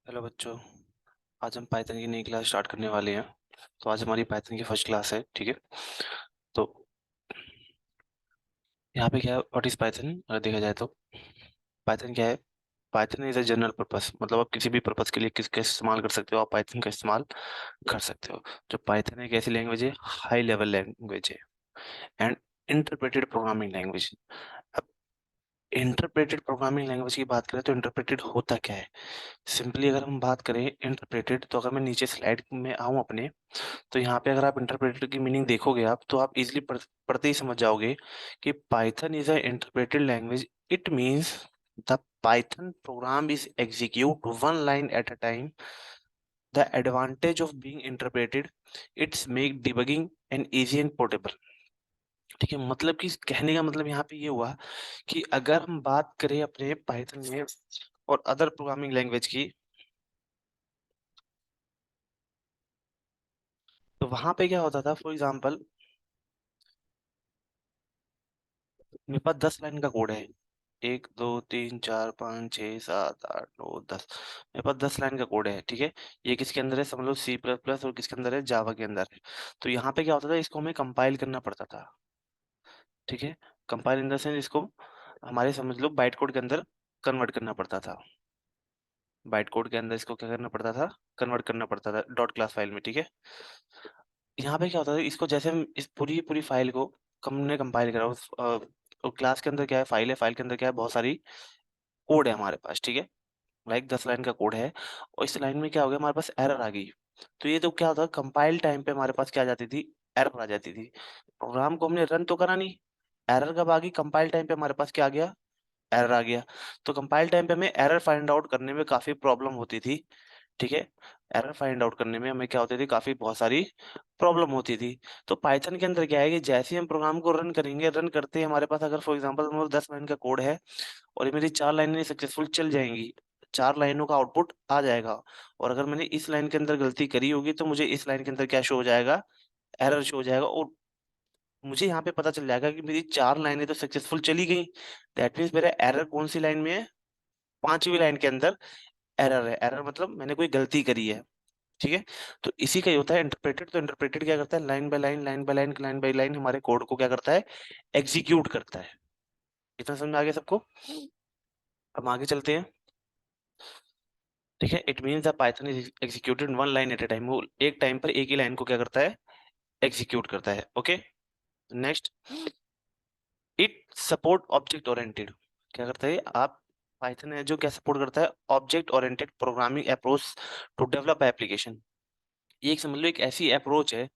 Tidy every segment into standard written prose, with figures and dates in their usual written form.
Hello बच्चों। आज हम पाइथन की नई क्लास स्टार्ट करने वाले हैं। तो आज हमारी पाइथन की फर्स्ट क्लास है, ठीक है। तो यहाँ पे क्या है, व्हाट इज पाइथन अगर देखा जाए तो पाइथन क्या है। Python is a general purpose, मतलब आप किसी भी पर्पस के लिए किसका इस्तेमाल कर सकते हो, आप पाइथन का इस्तेमाल कर सकते हो। जो पाइथन है एक ऐसी लैंग्वेज है, हाई लेवल लैंग्वेज है and interpreted programming language. Interpreted programming language की बात करें तो इंटरप्रेटेड होता क्या है। सिंपली अगर हम बात करें इंटरप्रेटेड, तो अगर मैं नीचे स्लाइड में आऊं अपने, तो यहाँ पे अगर आप इंटरप्रेटेड की मीनिंग देखोगे आप, तो आप इजीली पढ़ते ही समझ जाओगे कि Python is a interpreted language. It means the Python programme is execute one line at a time. The advantage of being interpreted, it's make debugging and easy and portable. ठीक है, मतलब कि कहने का मतलब यहाँ पे ये हुआ कि अगर हम बात करें अपने पाइथन में और अदर प्रोग्रामिंग लैंग्वेज की, तो वहां पे क्या होता था, फॉर एग्जांपल मेरे पास 10 लाइन का कोड है। 1 2 3 4 5 6 7 8 9 10। मेरे पास 10 लाइन का कोड है, ठीक है। ये किसके अंदर है, समझ लो C++ और किसके अंदर है, जावा के अंदर है। तो यहाँ पे क्या होता था, इसको हमें कंपाइल करना पड़ता था। ठीक है, कंपाइल इन द सेंस इसको हमारे समझ लो बाइट कोड के अंदर कन्वर्ट करना पड़ता था। बाइट कोड के अंदर इसको क्या करना पड़ता था, कन्वर्ट करना पड़ता था डॉट क्लास फाइल में, ठीक है। यहाँ पे क्या होता है, इसको जैसे हम इस पूरी फाइल को हमने कंपाइल करा उस क्लास के अंदर क्या है, फाइल है, फाइल के अंदर क्या है, बहुत सारी कोड है हमारे पास, ठीक है। लाइक 10 लाइन का कोड है और इस लाइन में क्या हो गया, हमारे पास एरर आ गई। तो ये तो क्या होता है, कंपाइल टाइम पे हमारे पास क्या आ जाती थी, एरर आ जाती थी। प्रोग्राम को हमने रन तो करा नहीं, एरर कब आ गई, कंपाइल टाइम पे हमारे पास क्या आ गया, एरर आ गया। तो कंपाइल टाइम पे हमें एरर फाइंड आउट करने में काफी प्रॉब्लम होती थी, ठीक है। एरर फाइंड आउट करने में हमें क्या होती थी, काफी बहुत सारी प्रॉब्लम होती थी। तो पाइथन के अंदर क्या है कि जैसे ही हम प्रोग्राम को रन करेंगे, रन करते ही हमारे पास अगर फॉर एग्जांपल हमारे 10 लाइन का कोड है और ये मेरी 4 लाइनें सक्सेसफुल चल जाएंगी, 4 लाइनों का आउटपुट आ जाएगा। और अगर मैंने इस लाइन के अंदर गलती करी होगी तो मुझे इस लाइन के अंदर क्या शो हो जाएगा, एरर शो हो जाएगा। और मुझे यहाँ पे पता चल जाएगा कि मेरी 4 लाइनें तो सक्सेसफुल चली गई। दैट मीन्स मेरा एरर कौन सी लाइन में है, 5वीं लाइन के अंदर एरर है। एरर मतलब मैंने कोई गलती करी है, ठीक है। तो इसी का ही होता है इंटरप्रेटेड। तो इंटरप्रेटेड क्या करता है, line by line, line by line, line by line हमारे कोड को क्या करता है, एग्जीक्यूट करता है। इतना समझ में आ गया सबको। अब आगे चलते हैं, ठीक है। It means the Python is executed one line at A time. वो एक टाइम पर एक ही लाइन को क्या करता है, एग्जीक्यूट करता है। Okay, next, it support object oriented. क्या करता है आप, पाइथन है जो क्या सपोर्ट करता है, object oriented programming approach to develop application. ये एक समझ लो एक ऐसी अप्रोच है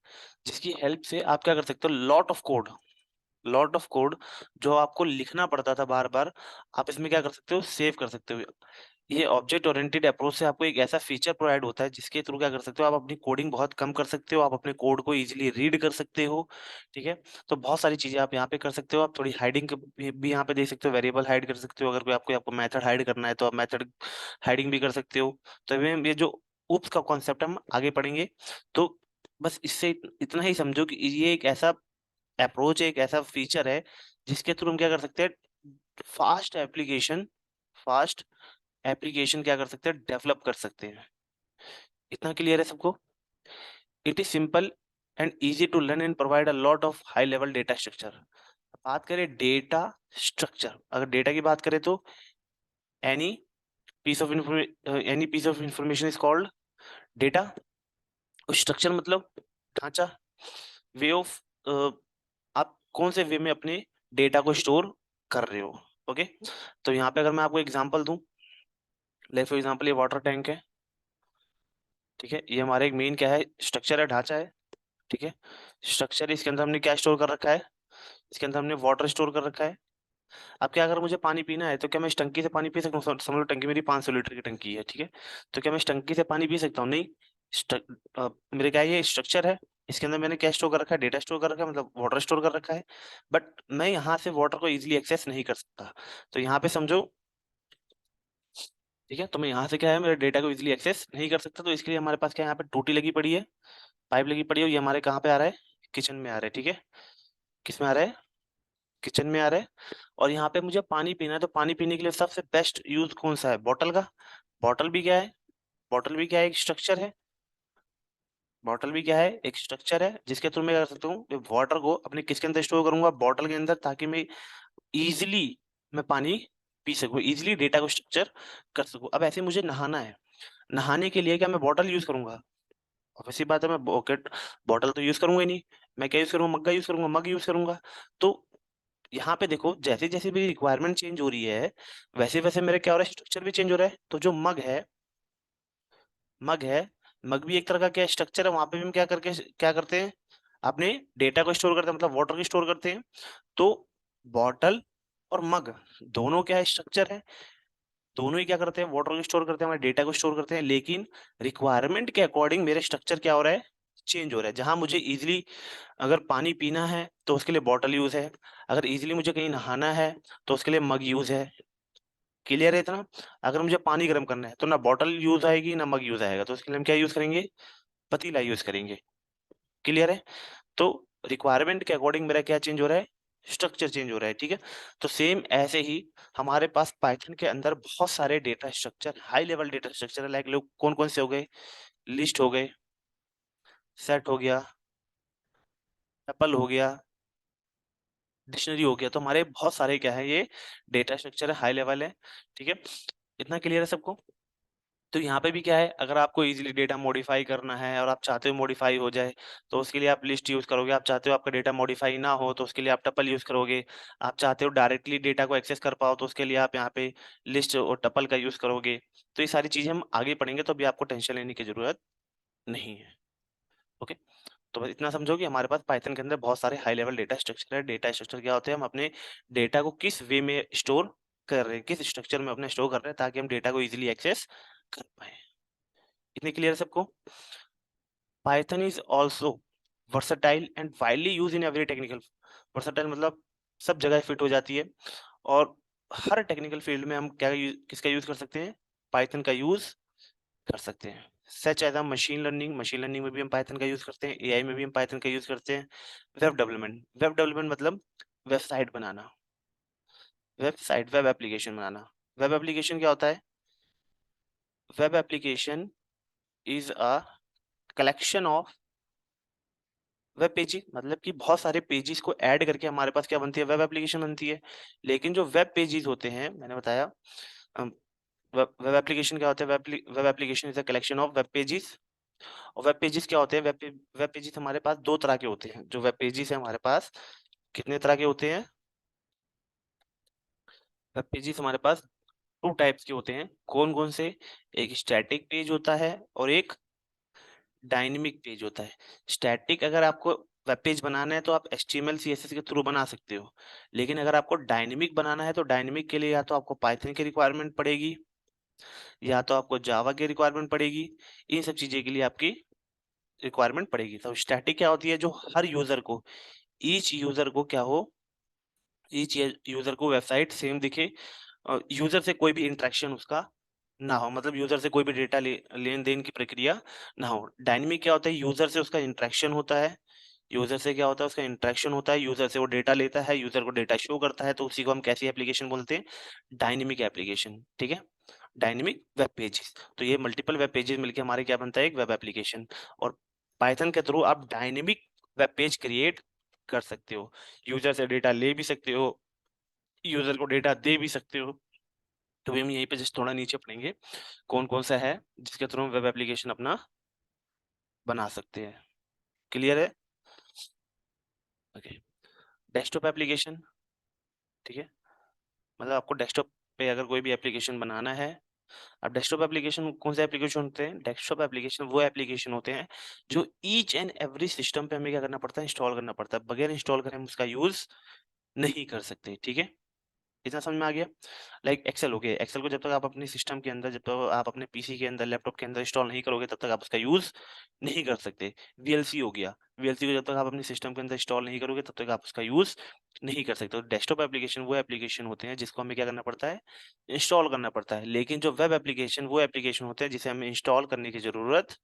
जिसकी हेल्प से आप क्या कर सकते हो, लॉट ऑफ कोड जो आपको लिखना पड़ता था बार बार, आप इसमें क्या कर सकते हो, सेव कर सकते हो। ये ऑब्जेक्ट ओरिएंटेड अप्रोच से आपको एक ऐसा फीचर प्रोवाइड होता है जिसके थ्रू क्या कर सकते हो, आप अपनी कोडिंग बहुत कम कर सकते हो, आप अपने कोड को इजीली रीड कर सकते हो, ठीक है। तो बहुत सारी चीजें आप यहाँ पे कर सकते हो। आप थोड़ी हाइडिंग भी यहाँ पे देख सकते हो, वेरिएबल हाइड कर सकते हो। अगर कोई आपको आपको मेथड हाइड करना है तो आप मेथड हाइडिंग भी कर सकते हो। तो ये जो उप्स का कॉन्सेप्ट हम आगे पढ़ेंगे। तो बस इससे इतना ही समझो कि ये एक ऐसा अप्रोच है, एक ऐसा फीचर है जिसके थ्रू हम क्या कर सकते हैं, फास्ट एप्लीकेशन फास्ट एप्लीकेशन क्या कर सकते हैं, डेवलप कर सकते हैं। इतना क्लियर है सबको। It is simple and easy to learn and provide a lot of high level data structure. बात करें डेटा स्ट्रक्चर, अगर डेटा की बात करें तो any any piece of information is called data. Structure मतलब ढांचा, वे ऑफ, आप कौन से वे में अपने डेटा को स्टोर कर रहे हो। ओके, तो यहाँ पे अगर मैं आपको एग्जांपल दूं, लाइक फॉर एग्जांपल ये वाटर टैंक है, ठीक है। ये हमारे एक मेन क्या है, स्ट्रक्चर है, ढांचा है, ठीक है। स्ट्रक्चर, इसके अंदर हमने क्या स्टोर कर रखा है, इसके अंदर हमने वाटर स्टोर कर रखा है। अब क्या, अगर मुझे पानी पीना है तो क्या मैं इस टंकी से पानी पी सकता हूँ, समझ लो टंकी मेरी 500 लीटर की टंकी है, ठीक है। तो क्या मैं इस टंकी से पानी पी सकता हूँ, नहीं। मेरे क्या है, ये स्ट्रक्चर है, इसके अंदर मैंने क्या स्टोर कर रखा है, डेटा स्टोर कर रखा है, मतलब वाटर स्टोर कर रखा है। बट मैं यहाँ से वाटर को इजिली एक्सेस नहीं कर सकता। तो यहाँ पे समझो, ठीक है। तो मैं यहाँ से क्या है, मेरे डेटा को इजिली एक्सेस नहीं कर सकता। तो इसके लिए हमारे पास क्या है, यहाँ पे टूटी लगी पड़ी है, पाइप लगी पड़ी है। ये हमारे कहाँ पे आ रहा है, किचन में आ रहा है, ठीक है। किस में आ रहा है, किचन में आ रहा है। और यहाँ पे मुझे पानी पीना है, तो पानी पीने के लिए सबसे बेस्ट यूज कौन सा है, बॉटल का। बॉटल भी क्या है, बॉटल भी क्या है, एक स्ट्रक्चर है। बॉटल भी क्या है, एक स्ट्रक्चर है, जिसके थ्रू मैं क्या कर सकता हूँ, वाटर को अपने किसके अंदर स्टोर करूंगा, बॉटल के अंदर, ताकि मैं इजिली मैं पानी पी सकूं, इजिली डेटा को स्ट्रक्चर कर सकूं। अब ऐसे मुझे नहाना है, नहाने के लिए क्या मैं बॉटल यूज करूंगा, ऑब्वियस सी बात है, मैं बॉकेट बॉटल तो यूज करूंगा ही नहीं, मैं क्या यूज करूंगा, मग्गा यूज करूंगा, मग यूज करूंगा। तो यहाँ पे देखो, जैसे जैसे मेरी रिक्वायरमेंट चेंज हो रही है, वैसे वैसे मेरे क्या हो रहा है, स्ट्रक्चर भी चेंज हो रहा है। तो जो मग है, मग भी एक तरह का क्या स्ट्रक्चर है, वहां पे भी हम क्या करते हैं, अपने डेटा को स्टोर करते हैं, मतलब वाटर को स्टोर करते हैं। तो बॉटल और मग दोनों क्या है, स्ट्रक्चर है, दोनों ही क्या करते हैं, वाटर को स्टोर करते हैं, हमारे डेटा को स्टोर करते हैं, लेकिन रिक्वायरमेंट के अकॉर्डिंग मेरे स्ट्रक्चर क्या हो रहा है, चेंज हो रहा है। जहां मुझे इजिली अगर पानी पीना है तो उसके लिए बॉटल यूज है, अगर इजिली मुझे कहीं नहाना है तो उसके लिए मग यूज है। क्लियर है इतना? अगर मुझे पानी गर्म करना है तो ना बॉटल यूज आएगी ना मग यूज आएगा, तो उसके लिए हम क्या यूज करेंगे, पतीला यूज करेंगे। क्लियर है? तो रिक्वायरमेंट के अकॉर्डिंग मेरा क्या चेंज हो रहा है, स्ट्रक्चर चेंज हो रहा है। ठीक है, तो सेम ऐसे ही हमारे पास पाइथन के अंदर बहुत सारे data structure, high level data structure है, लाइक लोग कौन कौन से हो गए, लिस्ट हो गए, सेट हो गया, टपल हो गया, डिक्शनरी हो गया। तो हमारे बहुत सारे क्या है, ये डेटा स्ट्रक्चर है, हाई लेवल है। ठीक है, इतना क्लियर है सबको? तो यहाँ पे भी क्या है, अगर आपको इजीली डेटा मॉडिफाई करना है और आप चाहते हो मॉडिफाई हो जाए, तो उसके लिए आप लिस्ट यूज करोगे। आप चाहते हो आपका डेटा मॉडिफाई ना हो, तो उसके लिए आप टपल यूज करोगे। आप चाहते हो डायरेक्टली डेटा को एक्सेस कर पाओ, तो उसके लिए आप यहाँ पे लिस्ट और टपल का यूज करोगे। तो ये सारी चीजें हम आगे पढ़ेंगे, तो अभी आपको टेंशन लेने की जरूरत नहीं है। ओके, तो बस इतना समझो कि हमारे पास पाइथन के अंदर बहुत सारे हाई लेवल डेटा स्ट्रक्चर है। डेटा स्ट्रक्चर क्या होते हैं, हम अपने डेटा को किस वे में स्टोर कर रहे हैं, किस स्ट्रक्चर में अपने स्टोर कर रहे हैं, ताकि हम डेटा को इजिली एक्सेस कर पाए। इतने क्लियर है सबको? Python is also versatile and widely used in every technical. Versatile मतलब सब जगह फिट हो जाती है, और हर टेक्निकल फील्ड में हम किसका यूज कर सकते हैं, पाइथन का यूज कर सकते हैं। Such as machine learning, machine learning में भी हम पाइथन का यूज करते हैं, एआई में भी हम पाइथन का यूज करते हैं। वेब डेवलपमेंट मतलब वेबसाइट बनाना, वेब एप्लीकेशन बनाना। वेब एप्लीकेशन क्या होता है, web application is a collection of web pages, मतलब कि बहुत सारे पेजेस को ऐड करके हमारे पास क्या बनती है, वेब एप्लीकेशन बनती है। लेकिन जो वेब पेजेस होते हैं, मैंने बताया, वेब एप्लीकेशन क्या होता है, web application is a collection of web pages. और वेब पेजेस क्या होते हैं, वेब पेजेस हमारे पास दो तरह के होते हैं। जो वेब पेजेस है हमारे पास कितने तरह के होते हैं, वेब पेजेस हमारे पास टू टाइप्स के होते हैं। कौन कौन से? एक स्टैटिक पेज होता है और एक डायनेमिक पेज होता है। स्टैटिक अगर आपको वेब पेज बनाना है तो आप HTML CSS के थ्रू बना सकते हो, लेकिन अगर आपको डायनेमिक बनाना है तो डायनेमिक के लिए या तो आपको पाइथन की रिक्वायरमेंट पड़ेगी, या तो आपको जावा की रिक्वायरमेंट पड़ेगी। इन सब चीजें के लिए आपकी रिक्वायरमेंट पड़ेगी। तो स्टैटिक क्या होती है, जो हर यूजर को, ईच यूजर को क्या हो, ईच यूजर को वेबसाइट सेम दिखे, यूजर से कोई भी इंटरेक्शन उसका ना हो, मतलब यूजर से कोई भी डेटा लेन देन की प्रक्रिया ना हो। डायनेमिक क्या होता है, यूजर से उसका इंटरेक्शन होता है, यूजर से क्या होता है, उसका इंटरेक्शन होता है, यूजर से वो डेटा लेता है, यूजर को डेटा शो करता है, तो उसी को हम कैसी एप्लीकेशन बोलते हैं, डायनेमिक एप्लीकेशन। ठीक है, डायनेमिक वेब पेजेस। तो ये मल्टीपल वेब पेजेस मिलके हमारे क्या बनता है, एक वेब एप्लीकेशन। और पाइथन के थ्रू आप डायनेमिक वेब पेज क्रिएट कर सकते हो, यूजर से डेटा ले भी सकते हो, यूजर को डेटा दे भी सकते हो। तो हम यहीं पे जस्ट थोड़ा नीचे पढ़ेंगे कौन कौन सा है जिसके थ्रू हम वेब एप्लीकेशन अपना बना सकते हैं। क्लियर है? Okay, desktop application. ठीक है, मतलब आपको डेस्कटॉप पे अगर कोई भी एप्लीकेशन बनाना है, अब डेस्कटॉप एप्लीकेशन कौन से एप्लीकेशन होते हैं, डेस्कटॉप एप्लीकेशन वो एप्लीकेशन होते हैं जो ईच एंड एवरी सिस्टम पे हमें क्या करना पड़ता है, इंस्टॉल करना पड़ता है। बगैर इंस्टॉल करें हम उसका यूज नहीं कर सकते। ठीक है, इतना समझ में आ गया? लाइक एक्सेल हो गया, एक्सेल को जब तक आप अपने सिस्टम के अंदर, जब तक आप अपने पीसी के अंदर, लैपटॉप के अंदर इंस्टॉल नहीं करोगे, तब तक आप उसका यूज नहीं कर सकते। वीएलसी हो गया, वीएलसी को जब तक आप अपने सिस्टम के अंदर इंस्टॉल नहीं करोगे, तब तक आप उसका यूज नहीं कर सकते। तो डेस्कटॉप एप्लीकेशन वो एप्लीकेशन होते हैं जिसको हमें क्या करना पड़ता है, इंस्टॉल करना पड़ता है। लेकिन जो वेब एप्लीकेशन वो एप्लीकेशन होते हैं जिसे हमें इंस्टॉल करने की जरूरत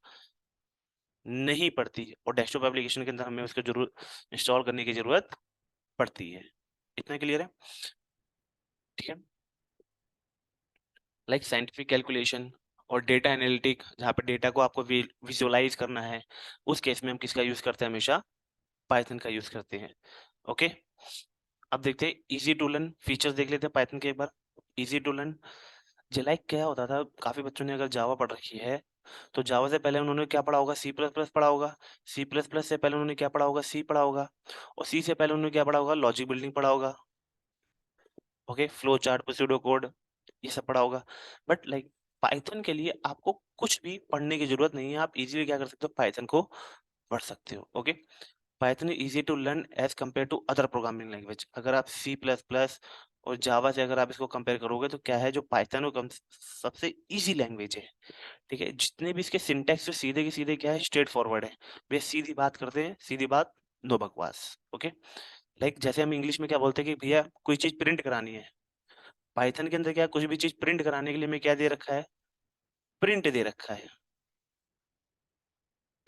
नहीं पड़ती, और डेस्कटॉप एप्लीकेशन के अंदर हमें उसका जरूरत इंस्टॉल करने की जरूरत पड़ती है। इतना क्लियर है? ठीक है, लाइक साइंटिफिक कैलकुलेशन, और डेटा एनालिटिक, जहाँ पे डेटा को आपको विजुअलाइज करना है, उस केस में हम किसका यूज करते हैं? हमेशा पाइथन का यूज करते हैं। ओके, अब देखते हैं इजी टू लर्न फीचर्स, देख लेते हैं पाइथन के एक बार। इजी टू लर्न, लाइक क्या होता था, काफी बच्चों ने अगर जावा पढ़ रखी है तो जावा से पहले उन्होंने क्या पढ़ा होगा? सी प्लस प्लस पढ़ा होगा। सी प्लस प्लस से पहले उन्होंने क्या पढ़ा होगा? सी पढ़ा होगा। और सी से पहले उन्होंने क्या पढ़ा होगा? लॉजिक बिल्डिंग पढ़ा होगा। ओके, फ्लो चार्ट, प्सूडो कोड, ये सब पढ़ा होगा। बट लाइक पाइथन के लिए आपको कुछ भी पढ़ने की जरूरत नहीं है, आप इजीली क्या कर सकते हो? पाइथन को पढ़ सकते हो। Okay, Python is easy to learn as compared to other programming language. अगर आप सी प्लस प्लस और जावा से अगर आप इसको कंपेयर करोगे तो क्या है, जो पाइथन वो सबसे इजी लैंग्वेज है। ठीक है, जितने भी इसके सिंटैक्स जो सीधे के सीधे क्या है, स्ट्रेट फॉरवर्ड है। वे सीधी बात करते हैं, सीधी बात, नो बकवास। ओके, लाइक जैसे हम इंग्लिश में क्या बोलते हैं कि भैया कोई चीज प्रिंट करानी है, पाइथन के अंदर क्या है, कुछ भी चीज प्रिंट कराने के लिए हमें क्या दे रखा है? प्रिंट दे रखा है।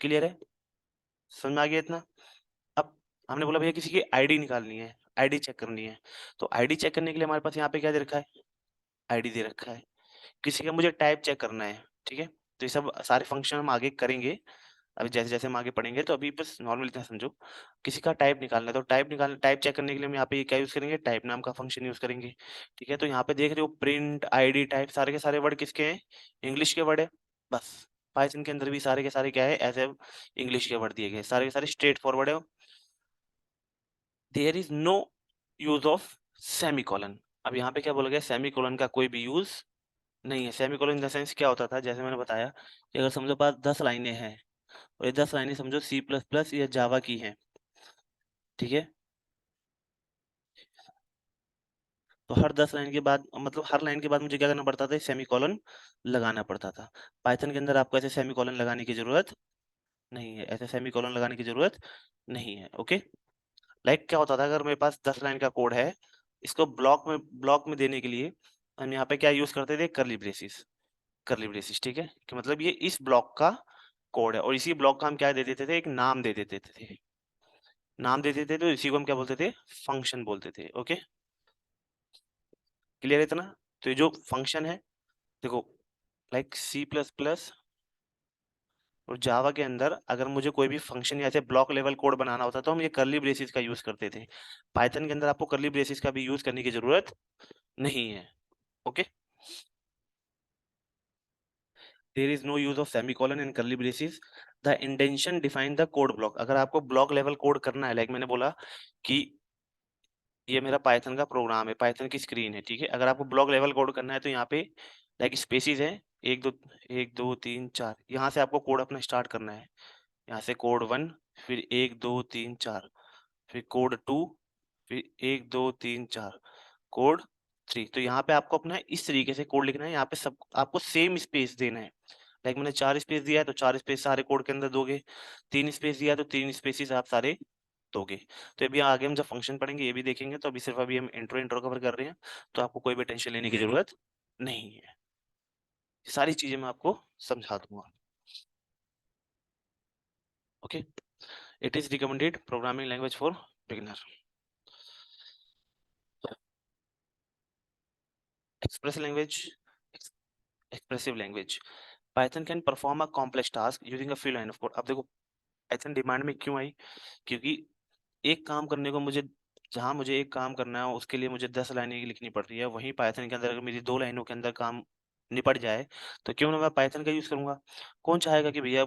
क्लियर है? समझ में आ गया इतना? अब हमने बोला भैया किसी की आईडी निकालनी है, आईडी चेक करनी है, तो आईडी चेक करने के लिए हमारे पास यहाँ पे क्या दे रखा है? आईडी दे रखा है। किसी का मुझे टाइप चेक करना है, ठीक है, तो ये सब सारे फंक्शन हम आगे करेंगे। अभी जैसे जैसे हम आगे पढ़ेंगे, तो अभी बस नॉर्मल इतना समझो। किसी का टाइप निकालना है, तो टाइप चेक करने के लिए हम यहाँ पे क्या यूज करेंगे? टाइप नाम का फंक्शन यूज करेंगे। ठीक है, तो यहाँ पे देख रहे हो प्रिंट, आईडी, टाइप, सारे के सारे वर्ड किसके हैं? इंग्लिश के वर्ड है। बस पाइथन के अंदर भी सारे के सारे क्या है? ऐसे इंग्लिश के वर्ड दिए गए, सारे के सारे स्ट्रेट फॉरवर्ड है। There is no use of semicolon. अब यहाँ पे क्या बोला गया? सेमीकोलन का कोई भी यूज नहीं है। सेमीकोलन इन द सेंस क्या होता था, जैसे मैंने बताया कि अगर समझो पास 10 लाइनें हैं, और ये 10 लाइनें समझो सी प्लस प्लस या जावा की हैं, ठीक है, तो हर 10 लाइन के बाद, मतलब हर लाइन के बाद मुझे क्या करना पड़ता था? सेमीकोलन लगाना पड़ता था। पाइथन के अंदर आपको ऐसे सेमीकोलन लगाने की जरूरत नहीं है, ऐसे सेमीकोलन लगाने की जरूरत नहीं है। ओके, लाइक क्या होता था, अगर मेरे पास 10 लाइन का कोड है, इसको ब्लॉक में देने के लिए हम यहाँ पे क्या यूज करते थे? करली ब्रेसिस। करली ब्रेसिस, ठीक है, कि मतलब ये इस ब्लॉक का कोड है, और इसी ब्लॉक का हम क्या दे देते थे? एक नाम दे देते थे। नाम दे देते थे, तो इसी को हम क्या बोलते थे? फंक्शन बोलते थे। ओके, क्लियर है इतना? तो ये जो फंक्शन है, देखो, लाइक सी प्लस प्लस और जावा के अंदर अगर मुझे कोई भी फंक्शन या ऐसे ब्लॉक लेवल कोड बनाना होता तो हम ये करली ब्रेसिस का यूज करते थे। पाइथन के अंदर आपको करली ब्रेसिस का भी यूज करने की जरूरत नहीं है। Okay, there is no use of semicolon in curly braces. The indentation define the code block. अगर आपको ब्लॉक लेवल कोड करना है, लाइक मैंने बोला कि ये मेरा पाइथन का प्रोग्राम है, पाइथन की स्क्रीन है, ठीक है, अगर आपको ब्लॉक लेवल कोड करना है तो यहाँ पे लाइक स्पेसिस है, एक दो, एक दो तीन चार, यहाँ से आपको कोड अपना स्टार्ट करना है। यहाँ से कोड 1, फिर 1 2 3 4, फिर कोड 2, फिर 1 2 3 4, कोड 3। तो यहाँ पे आपको अपना इस तरीके से कोड लिखना है, यहाँ पे सब आपको सेम स्पेस देना है। लाइक मैंने 4 स्पेस दिया है तो 4 स्पेस सारे कोड के अंदर दोगे, 3 स्पेस दिया है तो 3 स्पेसिस आप सारे दोगे। तो अभी आगे हम जब फंक्शन पढ़ेंगे ये भी देखेंगे, तो अभी सिर्फ अभी हम इंट्रो इंट्रो कवर कर रहे हैं, तो आपको कोई भी टेंशन लेने की जरूरत नहीं है। ये सारी चीजें मैं आपको समझा दूंगा। Okay, it is recommended programming language for beginner. Express language, expressive language, Python can perform a complex task using a few line of code. अब देखो पाइथन डिमांड में क्यों आई? क्योंकि एक काम करने को मुझे, जहां मुझे एक काम करना है उसके लिए मुझे 10 लाइनें लिखनी पड़ रही है, वहीं पाइथन के अंदर अगर मेरी 2 लाइनों के अंदर काम निपट जाए, तो क्यों ना मैं पाइथन का यूज करूंगा। कौन चाहेगा कि भैया,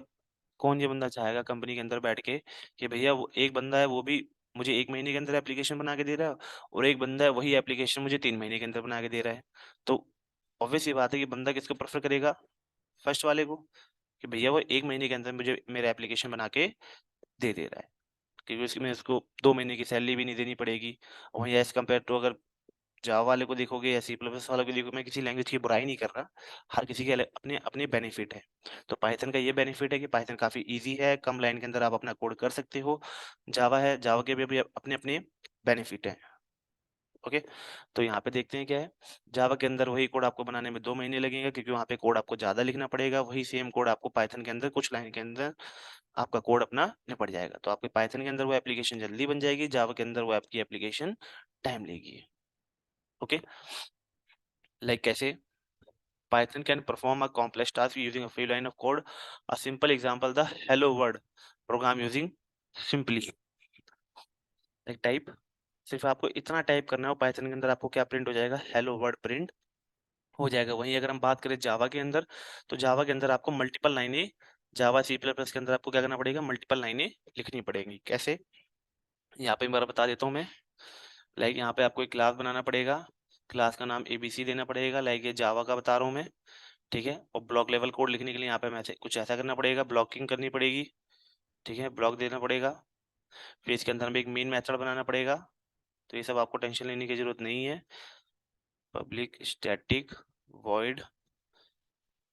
कौन ये बंदा चाहेगा कंपनी के अंदर बैठ के कि भैया वो एक बंदा है वो भी मुझे 1 महीने के अंदर एप्लीकेशन बना के दे रहा है, और एक बंदा है वही एप्लीकेशन मुझे 3 महीने के अंदर बना के दे रहा है। तो ऑब्वियस ये बात है कि बंदा किसको प्रेफर करेगा? फर्स्ट वाले को, कि भैया वो 1 महीने के अंदर मुझे मेरा एप्लीकेशन बना के दे दे रहा है, क्योंकि उसकी में उसको 2 महीने की सैलरी भी नहीं देनी पड़ेगी। और वहीं एज कम्पेयर टू अगर जावा वाले को देखोगे या सी प्लस वाले को देखोगे, मैं किसी लैंग्वेज की बुराई नहीं कर रहा, हर किसी के अपने अपने बेनिफिट है। तो पाइथन का ये बेनिफिट है कि पाइथन काफी इजी है, कम लाइन के अंदर आप अपना कोड कर सकते हो। जावा है, जावा के भी अपने अपने बेनिफिट है। ओके, तो यहाँ पे देखते हैं क्या है। जावा के अंदर वही कोड आपको बनाने में 2 महीने लगेंगे, क्योंकि वहाँ पे कोड आपको ज्यादा लिखना पड़ेगा। वही सेम कोड आपको पाइथन के अंदर कुछ लाइन के अंदर आपका कोड अपना निपट जाएगा। तो आपके पाइथन के अंदर वो एप्लीकेशन जल्दी बन जाएगी, जावा के अंदर वो आपकी एप्लीकेशन टाइम लेगी। ओके, लाइक कैसे? Python can perform a complex task using a few line of code. A simple example, the hello world program using simply like type, सिर्फ आपको इतना टाइप करना है, पाइथन के अंदर आपको क्या प्रिंट हो जाएगा, हेलो वर्ड प्रिंट हो जाएगा। वहीं अगर हम बात करें जावा के अंदर, तो जावा के अंदर आपको मल्टीपल लाइनें, जावा सी प्लस प्लस के अंदर आपको क्या करना पड़ेगा, मल्टीपल लाइनें लिखनी पड़ेंगी। कैसे, यहाँ पे एक बार बता देता हूँ मैं। लाइक यहाँ पे आपको एक क्लास बनाना पड़ेगा, क्लास का नाम एबीसी देना पड़ेगा, लाइक ये जावा का बता रहा हूँ मैं, ठीक है। और ब्लॉक लेवल कोड लिखने के लिए यहाँ पे मैं कुछ ऐसा करना पड़ेगा, ब्लॉकिंग करनी पड़ेगी, ठीक है, ब्लॉक देना पड़ेगा। फिर इसके अंदर हमें एक मेन मेथड बनाना पड़ेगा। तो ये सब आपको टेंशन लेने की जरूरत नहीं है। Public static void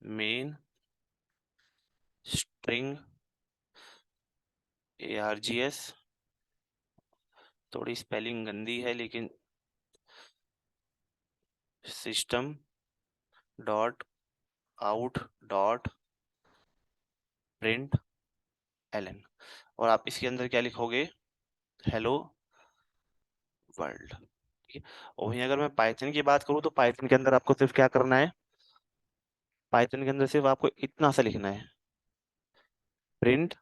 main string args, थोड़ी स्पेलिंग गंदी है लेकिन, system dot out dot println. और आप इसके अंदर क्या लिखोगे, हेलो वर्ल्ड, ठीक है। और वहीं अगर मैं पाइथन की बात करूँ, तो पाइथन के अंदर आपको सिर्फ क्या करना है, पाइथन के अंदर सिर्फ आपको इतना सा लिखना है, प्रिंट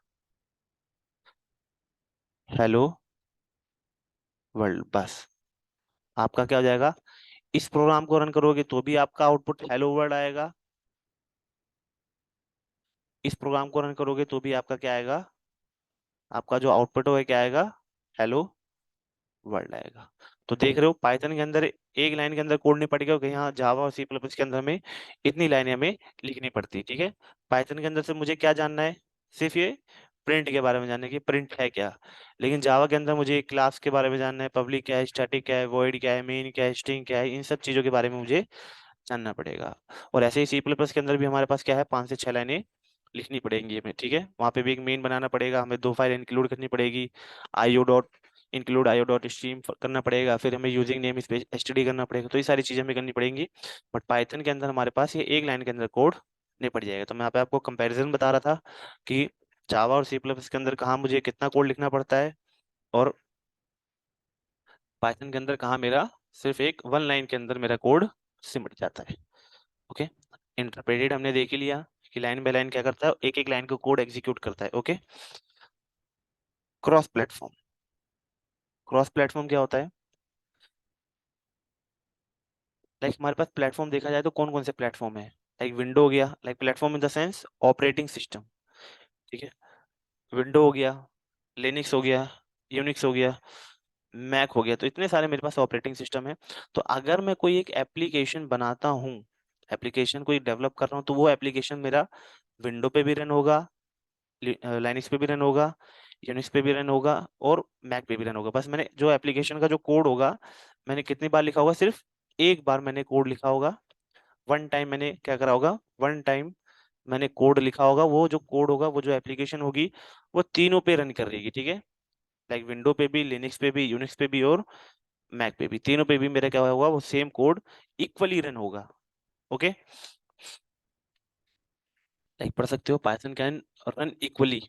हेलो वर्ल्ड, बस। आपका क्या हो जाएगा, इस प्रोग्राम को रन करोगे तो भी आपका आउटपुट हेलो वर्ल्ड आएगा, इस प्रोग्राम को रन करोगे तो भी आपका क्या आएगा, आपका जो आउटपुट है क्या आएगा, हेलो वर्ल्ड आएगा। तो देख रहे हो पाइथन के अंदर एक लाइन के अंदर कोड नहीं पड़ेगा, कहीं यहाँ जावा और सी प्लस प्लस के अंदर में इतनी लाइनें हमें लिखनी पड़ती, ठीक है। पाइथन के अंदर से मुझे क्या जानना है, सिर्फ ये प्रिंट के बारे में जानना है कि प्रिंट है क्या। लेकिन जावा के अंदर मुझे क्लास के बारे में जानना है, पब्लिक क्या है, स्टैटिक क्या है, वॉइड क्या है, मेन क्या है, स्ट्रिंग क्या है, इन सब चीजों के बारे में मुझे जानना पड़ेगा। और ऐसे ही सी प्लस प्लस के अंदर भी हमारे पास क्या है, 5 से 6 लाइनें लिखनी पड़ेंगी हमें, ठीक है। वहाँ पे भी एक मेन बनाना पड़ेगा, हमें 2 फाइल इंक्लूड करनी पड़ेगी, IO dot include IO dot stream करना पड़ेगा, फिर हमें यूजिंग नेम स्पेस एसटीडी करना पड़ेगा। तो ये सारी चीजें हमें करनी पड़ेंगी। बट पाइथन के अंदर हमारे पास ये एक लाइन के अंदर कोड निपट जाएगा। तो मैं यहाँ पे आपको कंपैरिजन बता रहा था कि जावा और सी प्लस प्लस के अंदर कहाँ मुझे कितना कोड लिखना पड़ता है, और पाइथन के अंदर कहाँ मेरा सिर्फ एक 1 लाइन के अंदर मेरा कोड सिमट जाता है। ओके, इंटरप्रेटेड हमने देख ही लिया कि लाइन बाय लाइन क्या करता है, एक एक लाइन को कोड एग्जीक्यूट करता है। Okay, cross platform, cross platform क्या होता है, लाइक हमारे पास प्लेटफॉर्म देखा जाए तो कौन कौन से प्लेटफॉर्म है, लाइक विंडो हो गया, like platform in the sense operating system, ठीक है। विंडो हो गया, लिनक्स हो गया, यूनिक्स हो गया, मैक हो गया। तो इतने सारे मेरे पास ऑपरेटिंग सिस्टम है। तो अगर मैं कोई एक एप्लीकेशन बनाता हूँ, एप्लीकेशन कोई डेवलप कर रहा हूँ, तो वो एप्लीकेशन मेरा विंडो पे भी रन होगा, लाइनक्स पे भी रन होगा, यूनिक्स पे भी रन होगा, और मैक पे भी रन होगा। बस मैंने जो एप्लीकेशन का जो कोड होगा, मैंने कितनी बार लिखा होगा, सिर्फ एक बार मैंने कोड लिखा होगा, 1 टाइम मैंने क्या करा होगा, 1 टाइम मैंने कोड लिखा होगा। वो जो कोड होगा, वो जो एप्लीकेशन होगी, वो तीनों पे रन कर रहेगी, ठीक है। लाइक विंडो पे भी, लिनक्स पे भी, यूनिक्स पे भी, और मैक पे भी, तीनों पे भी मेरा क्या होगा, वो सेम कोड इक्वली रन होगा। ओके, लाइक पढ़ सकते हो, Python can run equally,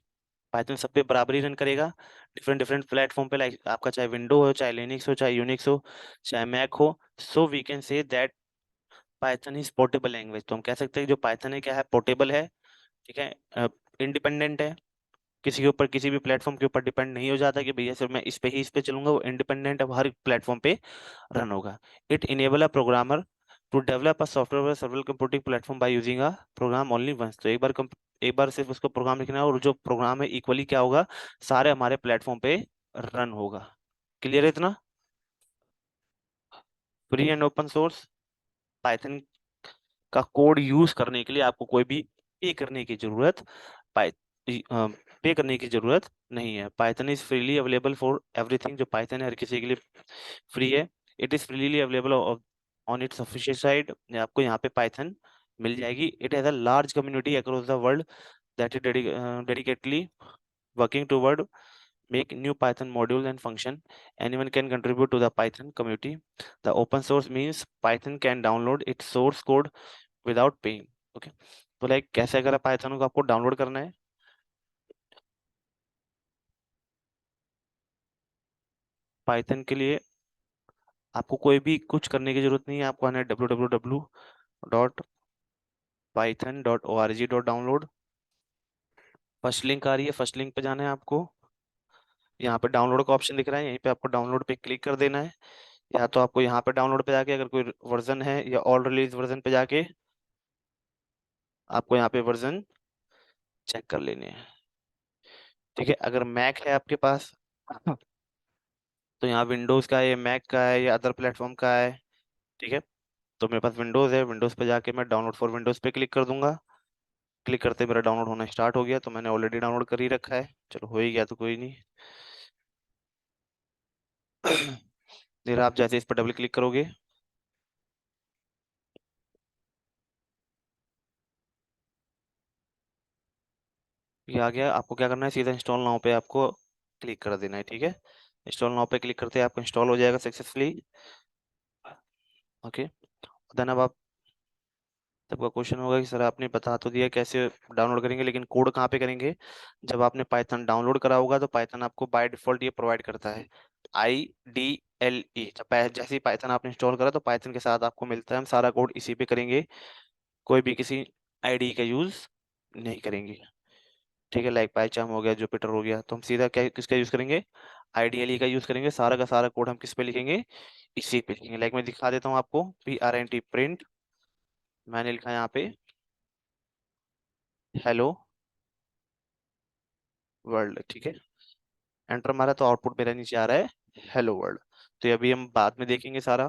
Python सब पे बराबरी रन करेगा, डिफरेंट डिफरेंट प्लेटफॉर्म पे, लाइक आपका चाहे विंडो हो, चाहे लिनक्स हो, चाहे यूनिक्स हो, चाहे मैक हो। So we can say that Python is portable language. तो हम कह सकते हैं कि जो पाइथन है क्या है, पोर्टेबल है, ठीक है, इंडिपेंडेंट है, किसी के ऊपर, किसी भी प्लेटफॉर्म के ऊपर डिपेंड नहीं हो जाता कि भैया सिर्फ मैं इस पे ही इस पे चलूंगा। वो इंडिपेंडेंट है, हर प्लेटफॉर्म पे रन होगा। It enable a programmer to develop a software server computing platform by using a program only once. तो एक बार सिर्फ उसको प्रोग्राम लिखना है, और जो प्रोग्राम है इक्वली क्या होगा, सारे हमारे प्लेटफॉर्म पे रन होगा। क्लियर है इतना। Free and open source, Python का कोड यूज करने के लिए आपको कोई भी पे करने की जरूरत, पाइ पे करने की जरूरत नहीं है। Python is freely available for everything. जो पाइथन है हर किसी के लिए फ्री है। It is freely available on it's official site. आपको यहाँ पे पाइथन मिल जाएगी। It has a large community across the world that is dedicatedly working toward make new Python modules and function. Anyone can contribute to the Python community. The open source means Python can download its source code without paying. Okay, तो like कैसे अगर Python को आपको download करना है, Python के लिए आपको कोई भी कुछ करने की जरूरत नहीं है। आपको आना है www.python python.org.download। फर्स्ट लिंक आ रही है, फर्स्ट लिंक पे जाना है आपको। यहाँ पे डाउनलोड का ऑप्शन दिख रहा है, यहीं पे आपको डाउनलोड पे क्लिक कर देना है। या तो आपको यहाँ पे डाउनलोड पे जाके, अगर कोई वर्जन है, या ऑल रिलीज वर्जन पे जाके आपको यहाँ पे वर्जन चेक कर लेने हैं। ठीक है, अगर मैक है आपके पास तो यहाँ विंडोज का है, या मैक का है, या अदर प्लेटफॉर्म का है। ठीक है, तो मेरे पास विंडोज है, विंडोज पे जाके मैं डाउनलोड फॉर विंडोज पे क्लिक कर दूंगा। क्लिक करते ही मेरा डाउनलोड होना स्टार्ट हो गया, तो मैंने ऑलरेडी डाउनलोड कर ही रखा है, चलो हो ही गया तो कोई नहीं। फिर आप जैसे इस पर डबल क्लिक करोगे, ये आ गया। आपको क्या करना है, सीधा इंस्टॉल नाउ पे आपको क्लिक कर देना है। ठीक है, इंस्टॉल नाउ पे क्लिक करते ही आपका इंस्टॉल हो जाएगा सक्सेसफुली। ओके, देन अब आप, सबका क्वेश्चन होगा कि सर आपने बता तो दिया कैसे डाउनलोड करेंगे, लेकिन कोड कहाँ पे करेंगे। जब आपने पाइथन डाउनलोड करा होगा तो पाइथन आपको बाय डिफॉल्ट ये प्रोवाइड करता है, IDLE। जैसे ही पाइथन आपने इंस्टॉल करा तो पाइथन के साथ आपको मिलता है, हम सारा कोड इसी पे करेंगे, कोई भी किसी IDE का यूज नहीं करेंगे। ठीक है, लाइक पाइचाम हो गया, जुपिटर हो गया, तो हम सीधा क्या किसका यूज करेंगे, IDLE का यूज करेंगे। सारा का सारा कोड हम किस पे लिखेंगे, इसी पे लिखेंगे। लाइक मैं दिखा देता हूँ आपको, PRNT प्रिंट, मैंने लिखा है यहाँ पे हेलो वर्ल्ड। ठीक है, एंटर मारा तो आउटपुट मेरा नीचे आ रहा है हेलो वर्ल्ड। तो ये अभी हम बाद में देखेंगे सारा।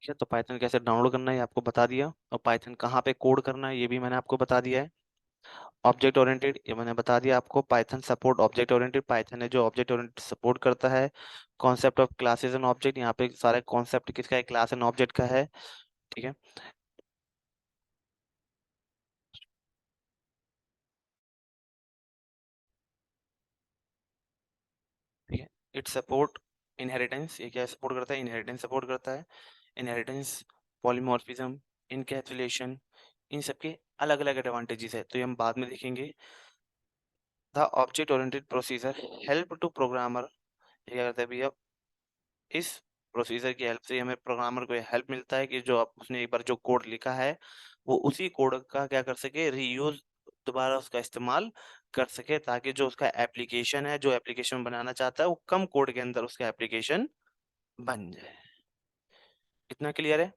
ठीक है, तो पाइथन कैसे डाउनलोड करना है ये आपको बता दिया, और पाइथन कहाँ पे कोड करना है ये भी मैंने आपको बता दिया है। ऑब्जेक्ट ओरिएंटेड ये मैंने बता दिया आपको, Python support object oriented, Python है जो ऑब्जेक्ट ओरिएंटेड सपोर्ट करता है। Concept of classes and object, यहाँ पे सारे कॉन्सेप्ट किसका है, क्लास एंड ऑब्जेक्ट का है। ठीक है। ठीक है, इट सपोर्ट इनहेरिटेंस, ये क्या सपोर्ट करता है, इनहेरिटेंस सपोर्ट करता है। इनहेरिटेंस, पॉलीमॉर्फिज्म, इनकैप्सुलेशन, इन सबके अलग अलग एडवांटेजेस है, तो ये हम बाद में देखेंगे। The object oriented procedure help to programmer, ये क्या करता है भैया, इस प्रोसीजर की हेल्प से हमें प्रोग्रामर को हेल्प मिलता है कि जो उसने एक बार जो कोड लिखा है वो उसी कोड का क्या कर सके, रीयूज, दोबारा उसका इस्तेमाल कर सके, ताकि जो उसका एप्लीकेशन है, जो एप्लीकेशन बनाना चाहता है, वो कम कोड के अंदर उसका एप्लीकेशन बन जाए। इतना क्लियर है।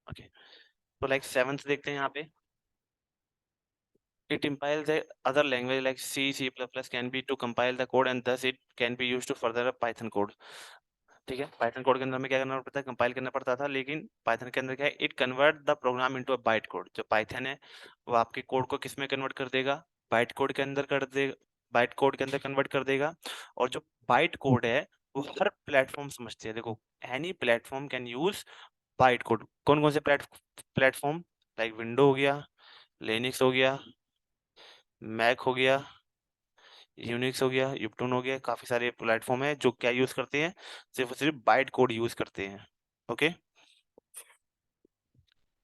ओके, तो लाइक सेवंथ देखते हैं यहाँ पे, it impiles the other language like C++ can be to compile the code and thus it can be used to further a Python code। ठीक है, पाइथन कोड के अंदर में क्या करना पड़ता है, कंपाइल करना पड़ता था, लेकिन पाइथन के अंदर क्या है, it convert the programme into a byte code. जो पाइथन है वो आपके कोड को किस में कन्वर्ट कर देगा, बाइट कोड के अंदर कर देगा, बाइट कोड के अंदर कन्वर्ट कर देगा। और जो बाइट कोड है वो हर प्लेटफॉर्म समझते हैं, देखो, any platform can use byte code. कौन कौन से प्लेटफॉर्म, लाइक विंडो हो गया, लिनक्स हो गया, मैक हो गया, यूनिक्स हो गया, यूप्टून हो गया, काफी सारे प्लेटफॉर्म है जो क्या यूज करते हैं, सिर्फ और सिर्फ बाइट कोड यूज करते हैं। ओके,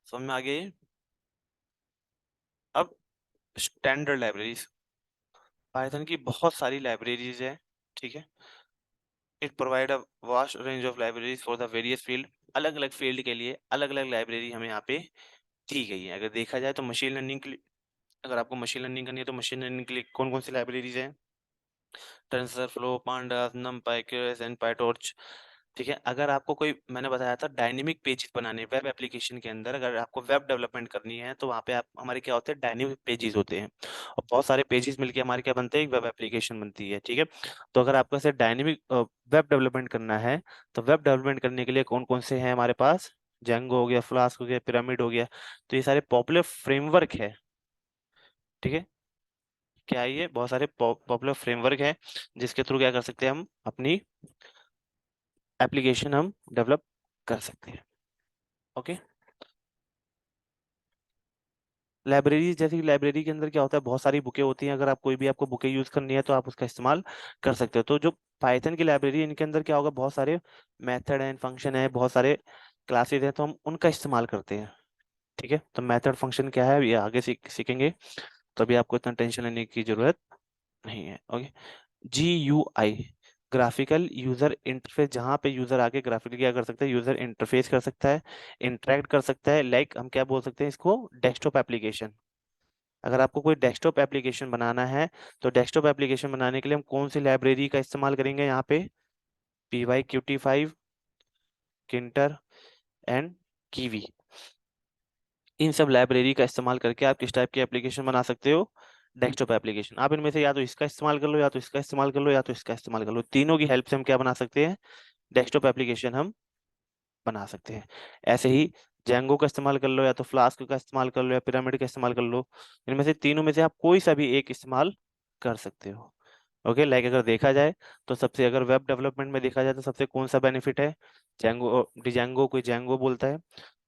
समझ में आ गया ये। अब स्टैंडर्ड लाइब्रेरीज, पाइथन की बहुत सारी लाइब्रेरीज है। ठीक है, it provide a vast range of libraries for the various field, अलग अलग फील्ड के लिए अलग अलग लाइब्रेरी हमें यहाँ पे दी गई है। अगर देखा जाए तो मशीन लर्निंग के लिए, अगर आपको मशीन लर्निंग करनी है तो मशीन लर्निंग के लिए कौन कौन सी लाइब्रेरीज हैं, TensorFlow, pandas, numpy, keras and pytorch। ठीक है, अगर आपको कोई, मैंने बताया था डायनेमिक पेजेस बनाने वेब एप्लीकेशन के अंदर, अगर आपको वेब डेवलपमेंट करनी है तो वहाँ पे आप, हमारे क्या होते हैं, डायनेमिक पेजेस होते हैं, और बहुत सारे पेजेस मिलके हमारे क्या बनते हैं, एक वेब एप्लीकेशन बनती है। ठीक है, तो अगर आपको ऐसे डायनेमिक वेब डेवलपमेंट करना है तो वेब डेवलपमेंट करने के लिए कौन कौन से हैं हमारे पास, जेंगो हो गया, फ्लास्क हो गया, पिरामिड हो गया, तो ये सारे पॉपुलर फ्रेमवर्क है। ठीक है, क्या है ये, बहुत सारे पॉपुलर फ्रेमवर्क है जिसके थ्रू क्या कर सकते हैं, हम अपनी एप्लीकेशन हम डेवलप कर सकते हैं। ओके, लाइब्रेरी, जैसे कि लाइब्रेरी के अंदर क्या होता है, बहुत सारी बुकें होती हैं, अगर आप कोई भी आपको बुकें यूज करनी है तो आप उसका इस्तेमाल कर सकते हो। तो जो पाइथन की लाइब्रेरी है, इनके अंदर क्या होगा, बहुत सारे मेथड एंड फंक्शन है, बहुत सारे क्लासेस हैं, तो हम उनका इस्तेमाल करते हैं। ठीक है, तो मेथड फंक्शन क्या है ये आगे सीखेंगे, तो अभी आपको इतना टेंशन लेने की जरूरत नहीं है। Okay. GUI, graphical user interface, जहाँ पे यूजर आके ग्राफिकली क्या कर सकता है, यूजर इंटरफेस कर सकता है, इंटरेक्ट कर सकता है। लाइक हम क्या बोल सकते हैं इसको, डेस्कटॉप एप्लीकेशन। अगर आपको कोई डेस्कटॉप एप्लीकेशन बनाना है, तो डेस्कटॉप एप्लीकेशन बनाने के लिए हम कौन सी लाइब्रेरी का इस्तेमाल करेंगे यहाँ पे, PyQt5, किंटर एंड कीवी। इन सब लाइब्रेरी का इस्तेमाल करके आप किस टाइप की एप्लीकेशन बना सकते हो, डेस्कटॉप एप्लीकेशन। आप इनमें से या तो इसका इस्तेमाल कर लो, या तो इसका इस्तेमाल कर लो, या तो इसका इस्तेमाल कर लो। तीनों की हेल्प से हम क्या बना सकते हैं, डेस्कटॉप एप्लीकेशन हम बना सकते हैं। ऐसे ही जेंगो का इस्तेमाल कर लो, या तो फ्लास्क का इस्तेमाल कर लो, या पिरामिड का इस्तेमाल कर लो। इनमें से तीनों में से आप कोई सा भी एक इस्तेमाल कर सकते हो। ओके। लाइक अगर देखा जाए तो सबसे, अगर वेब डेवलपमेंट में देखा जाए तो सबसे कौन सा बेनिफिट है, जेंगो, डिजेंगो, कोई जेंगो बोलता है,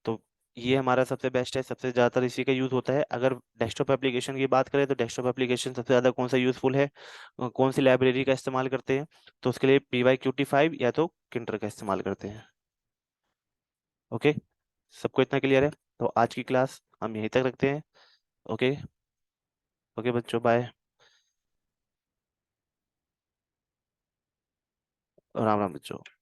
तो ये हमारा सबसे बेस्ट है, सबसे ज़्यादातर इसी का यूज़ होता है। अगर डेस्कटॉप एप्लीकेशन की बात करें तो डेस्कटॉप एप्लीकेशन सबसे ज़्यादा कौन सा यूज़फुल है, कौन सी लाइब्रेरी का इस्तेमाल करते हैं, तो उसके लिए PyQt5 या तो किंटर का इस्तेमाल करते हैं। ओके। सबको इतना क्लियर है? तो आज की क्लास हम यहीं तक रखते हैं। ओके। ओके बच्चों, बाय। राम राम बच्चों।